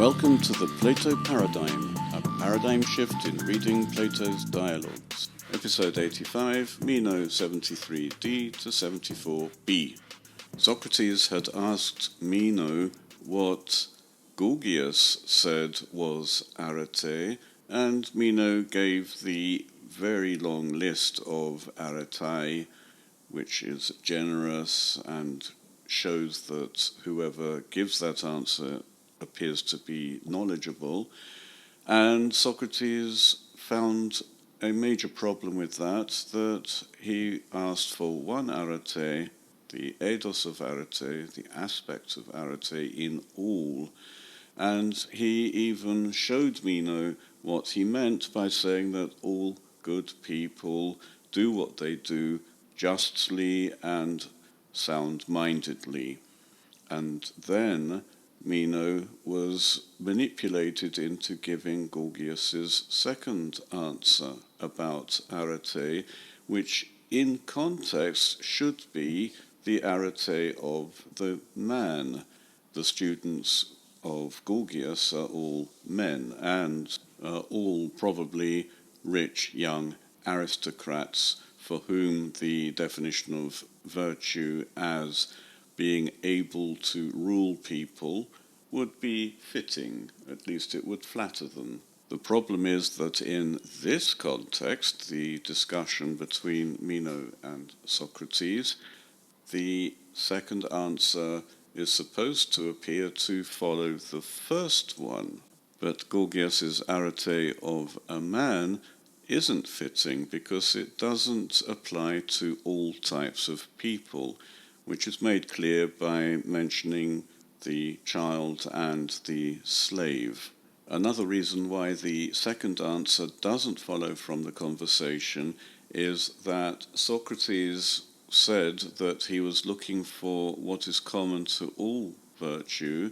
Welcome to the Plato Paradigm, a paradigm shift in reading Plato's dialogues. Episode 85, Meno 73d to 74b. Socrates had asked Meno what Gorgias said was arete, and Meno gave the very long list of aretae, which is generous and shows that whoever gives that answer appears to be knowledgeable. And Socrates found a major problem with that he asked for one arete, the eidos of arete, the aspect of arete in all, and he even showed Meno what he meant by saying that all good people do what they do justly and sound-mindedly. And then Meno was manipulated into giving Gorgias's second answer about arete, which in context should be the arete of the man. The students of Gorgias are all men and are all probably rich young aristocrats for whom the definition of virtue as being able to rule people would be fitting, at least it would flatter them. The problem is that in this context, the discussion between Meno and Socrates, the second answer is supposed to appear to follow the first one, but Gorgias's arete of a man isn't fitting because it doesn't apply to all types of people, which is made clear by mentioning the child and the slave. Another reason why the second answer doesn't follow from the conversation is that Socrates said that he was looking for what is common to all virtue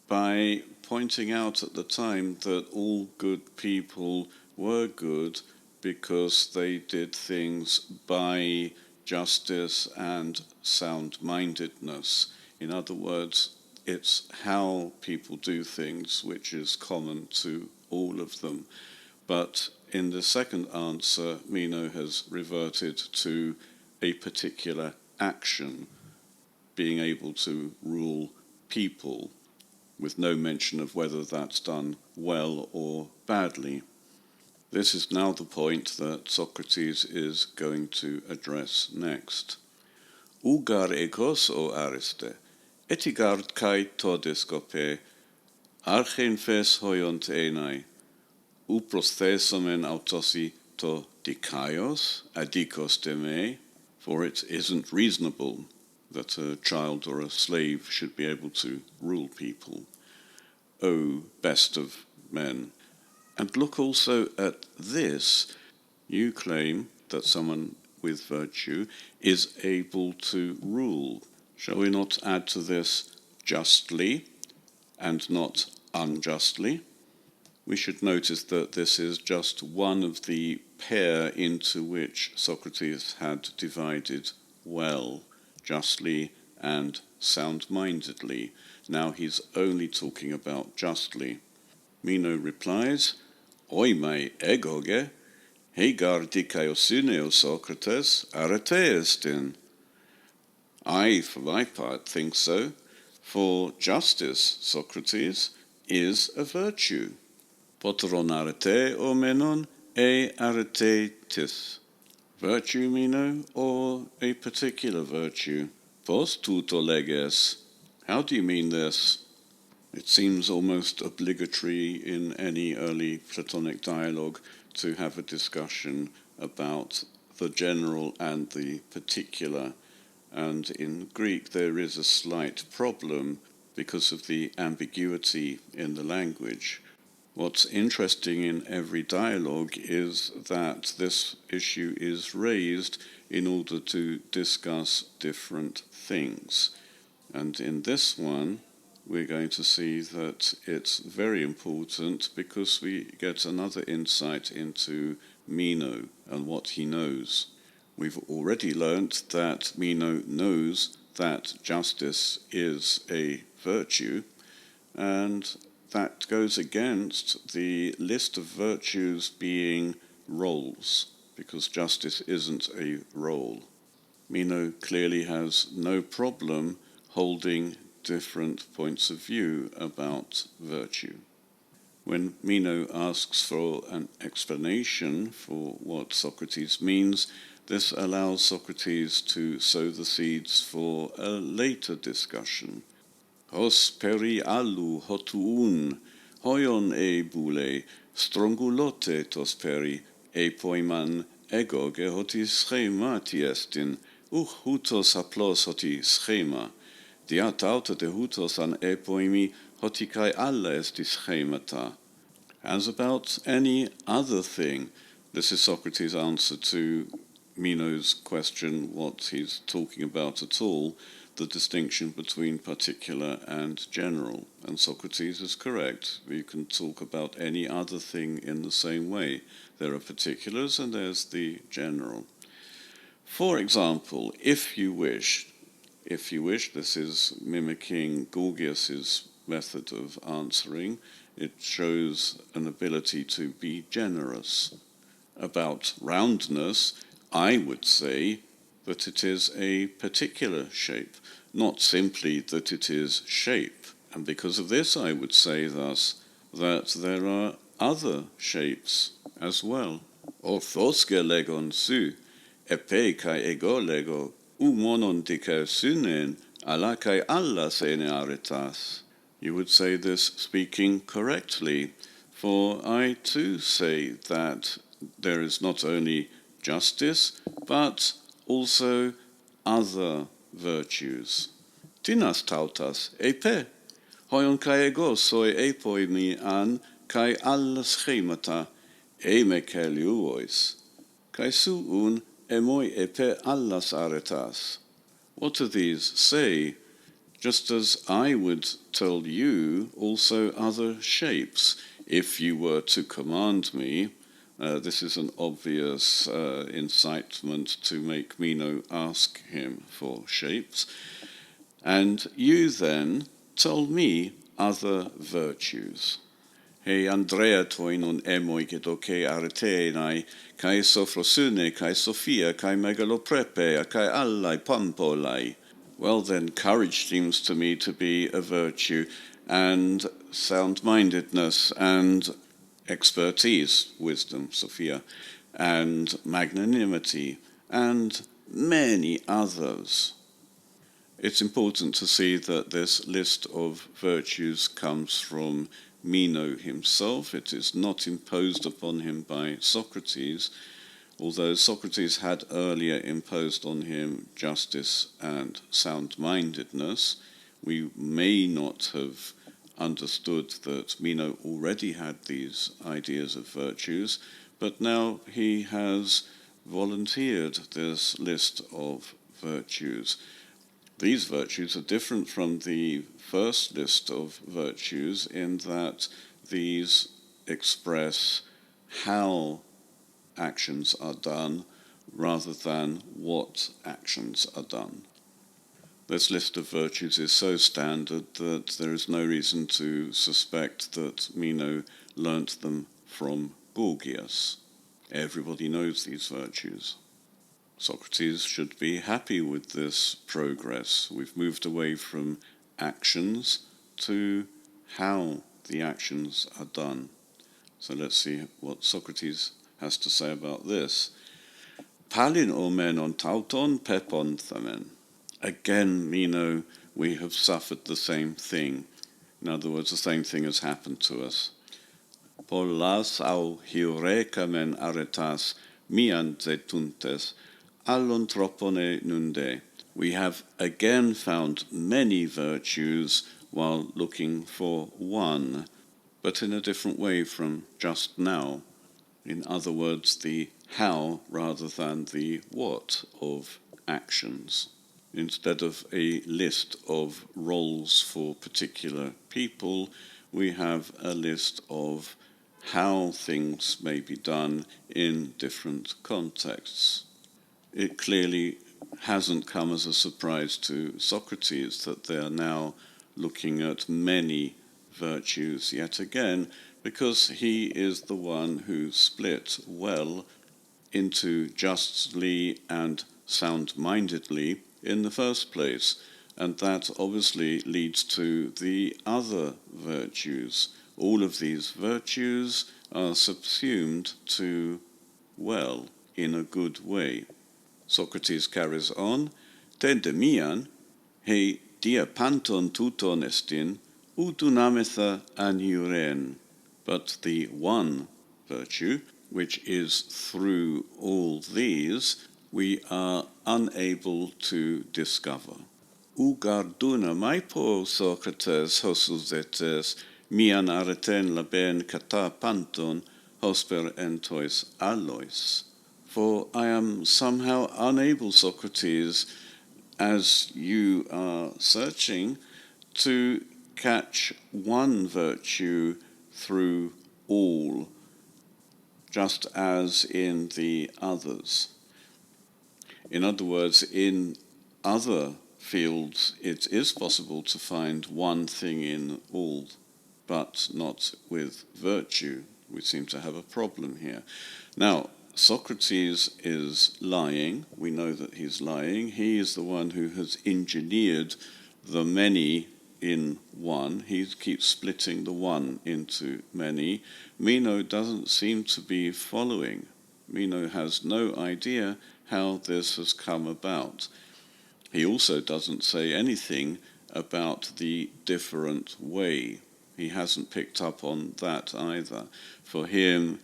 by pointing out at the time that all good people were good because they did things by justice and sound-mindedness. In other words, it's how people do things which is common to all of them. But in the second answer, Meno has reverted to a particular action, being able to rule people, with no mention of whether that's done well or badly. This is now the point that Socrates is going to address next. Ugar egos o ariste, etigard kai todeskope, archenfes hoiont enai, uprosthesomen autosi to dikaios, adikos deme, for it isn't reasonable that a child or a slave should be able to rule people. O best of men. And look also at this. You claim that someone with virtue is able to rule. Shall we not add to this justly and not unjustly? We should notice that this is just one of the pair into which Socrates had divided well, justly and sound-mindedly. Now he's only talking about justly. Meno replies, Oimai egoge, hegar dikaiosyneo Socrates, areteestin. I, for my part, think so, for justice, Socrates, is a virtue. Potron arete o menon e aretetis. Virtue, Meno, or a particular virtue? Pos tuto leges. How do you mean this? It seems almost obligatory in any early Platonic dialogue to have a discussion about the general and the particular, and in Greek there is a slight problem because of the ambiguity in the language. What's interesting in every dialogue is that this issue is raised in order to discuss different things, and in this one we're going to see that it's very important because we get another insight into Meno and what he knows. We've already learnt that Meno knows that justice is a virtue, and that goes against the list of virtues being roles, because justice isn't a role. Meno clearly has no problem holding different points of view about virtue. When Meno asks for an explanation for what Socrates means, this allows Socrates to sow the seeds for a later discussion. Hos peri allu hotuun, hoion e boule, strongulote tos peri, e poiman ego ge hoti schema tiestin, hutos haplos hoti schema. Diat auta de hutos an e poimi hoti kai alla esti schemata. As about any other thing, this is Socrates' answer to Meno's question what he's talking about at all, the distinction between particular and general. And Socrates is correct. We can talk about any other thing in the same way. There are particulars and there's the general. For example, if you wish, this is mimicking Gorgias' method of answering. It shows an ability to be generous. About roundness, I would say that it is a particular shape, not simply that it is shape. And because of this, I would say thus that there are other shapes as well. Orthoske legon su, epe kai ego lego, monon dike synen, ala kai alla sene aretas. You would say this speaking correctly, for I too say that there is not only justice, but also other virtues. Tinas tautas epe, hoion kai ego soi epoi mi an kai alla schemata, me keliuois, kai suun emoi epe allas aretas. What do these say? Just as I would tell you also other shapes, if you were to command me. This is an obvious incitement to make Meno ask him for shapes. And you then tell me other virtues. Hei Andrea toinon emoi gedoke aretenai, kai sophrosune, kai sophia, kai megaloprepe, kai allai pampolai. Well then, courage seems to me to be a virtue, and sound-mindedness, and expertise, wisdom, Sophia, and magnanimity, and many others. It's important to see that this list of virtues comes from Meno himself. It is not imposed upon him by Socrates, although Socrates had earlier imposed on him justice and sound-mindedness. We may not have understood that Meno already had these ideas of virtues, but now he has volunteered this list of virtues. These virtues are different from the first list of virtues in that these express how actions are done rather than what actions are done. This list of virtues is so standard that there is no reason to suspect that Meno learnt them from Gorgias. Everybody knows these virtues. Socrates should be happy with this progress. We've moved away from actions to how the actions are done. So let's see what Socrates has to say about this. Palin omenon tauton pepon thamen. Again, Meno, we have suffered the same thing. In other words, the same thing has happened to us. Pollas au hiurekamen aretas mian zetuntes, allon tropone nunde. We have again found many virtues while looking for one, but in a different way from just now. In other words, the how rather than the what of actions. Instead of a list of roles for particular people, we have a list of how things may be done in different contexts. It clearly hasn't come as a surprise to Socrates that they are now looking at many virtues yet again, because he is the one who split well into justly and sound-mindedly in the first place, and that obviously leads to the other virtues. All of these virtues are subsumed to well, in a good way. Socrates carries on, te demian, he dia panton tuton estin, utunametha aniuren. But the one virtue, which is through all these, we are unable to discover. Ugarduna maipo Socrates hosuzetes, mian areten laben kata panton, hosper entois allois. For I am somehow unable, Socrates, as you are searching, to catch one virtue through all, just as in the others. In other words, in other fields it is possible to find one thing in all, but not with virtue. We seem to have a problem here. Now, Socrates is lying. We know that he's lying. He is the one who has engineered the many in one. He keeps splitting the one into many. Meno doesn't seem to be following. Meno has no idea how this has come about. He also doesn't say anything about the different way. He hasn't picked up on that either. For him,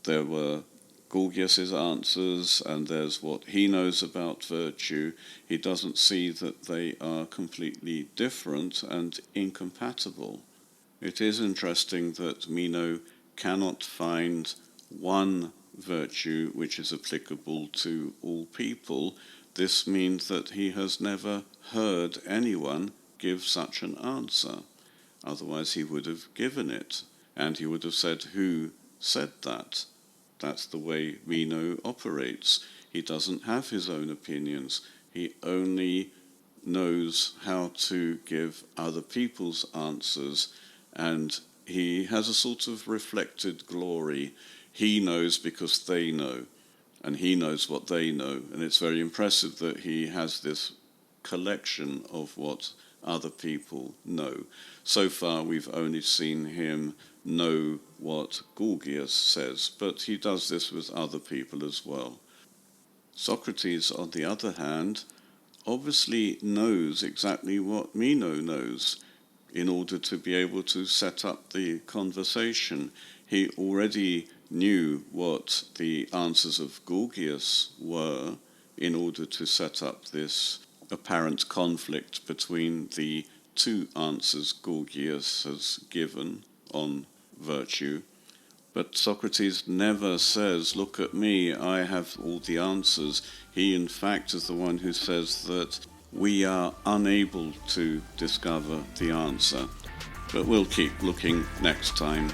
there were Gorgias' answers, and there's what he knows about virtue. He doesn't see that they are completely different and incompatible. It is interesting that Meno cannot find one virtue which is applicable to all people. This means that he has never heard anyone give such an answer. Otherwise he would have given it, and he would have said who said that. That's the way Meno operates. He doesn't have his own opinions. He only knows how to give other people's answers, and he has a sort of reflected glory. He knows because they know, and he knows what they know. And it's very impressive that he has this collection of what other people know. So far we've only seen him know what Gorgias says, but he does this with other people as well. Socrates, on the other hand, obviously knows exactly what Meno knows in order to be able to set up the conversation. He already knew what the answers of Gorgias were in order to set up this apparent conflict between the two answers Gorgias has given on virtue. But Socrates never says, look at me, I have all the answers. He in fact is the one who says that we are unable to discover the answer. But we'll keep looking next time.